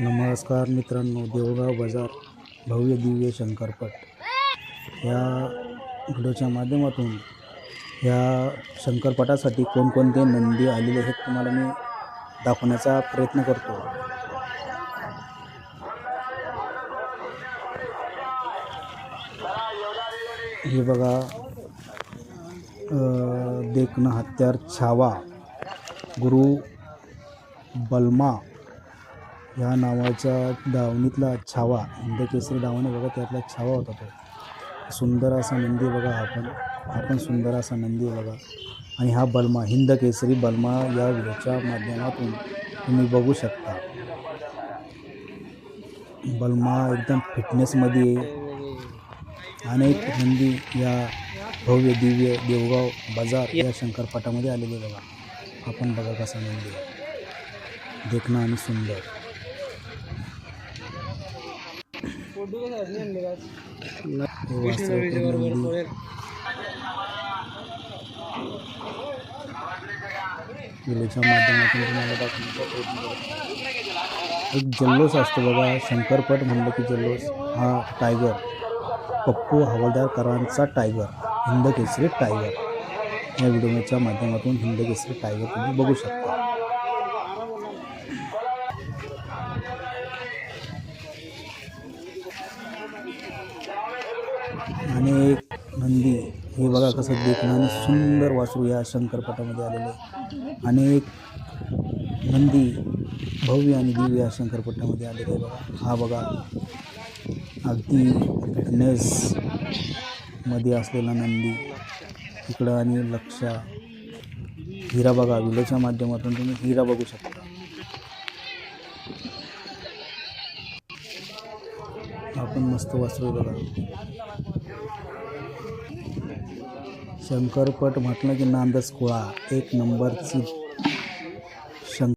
नमस्कार मित्रांनो, देवगाव बाजार भव्य दिव्य शंकरपट या व्हिडिओच्या माध्यमातून या शंकरपटासाठी कोणकोणते नंदी आलेले आहेत तुम्हाला मी दाखवण्याचा प्रयत्न करतो। हे बघा, देखणं हत्यार छावा गुरु बलमा या नावाच्या दावणीतला छावा, हिंदकेसरी दावणी बघा, त्यातला छावा होता तो। सुंदर असा नंदी बघा, आपण सुंदर असा नंदी बघा। आणि हा बलमा, हिंदकेसरी बलमा या व्हिडिओच्या माध्यमातून तुम्ही बघू शकता। बलमा एकदम फिटनेसमध्ये अनेक नंदी या भव्य दिव्य देवगाव बाजार या शंकरपटामध्ये आलेले बघा। आपण बघा कसा नंदी आहे, देखणं आणि सुंदर। व्हिडिओच्या माध्यमातून तुम्हाला दाखवण्याचा प्रयत्न करतो। एक जल्लोष असतो बघा, शंकरपट म्हणलं की जल्लोष। हा टायगर, पप्पू हवालदारकरांचा टायगर, हिंदकेसरी टायगर या व्हिडिओच्या माध्यमातून हिंदकेसरी टायगर तुम्ही बघू शकता। अनेक नंदी, हे बघा कसं देखणं आणि सुंदर वासरू या शंकरपटामध्ये आलेले। अनेक नंदी भव्य आणि दिव्य या शंकरपटामध्ये आलेले बघा। हा बघा, अगदी फिटनेस मध्ये असलेला नंदी इकडं, आणि लक्ष हिरा बघा, व्हिडिओच्या माध्यमातून तुम्ही हिरा बघू शकता। आपण मस्त वासरू बघा। शंकरपट म्हटलं की नांदच कुळा, एक नंबरची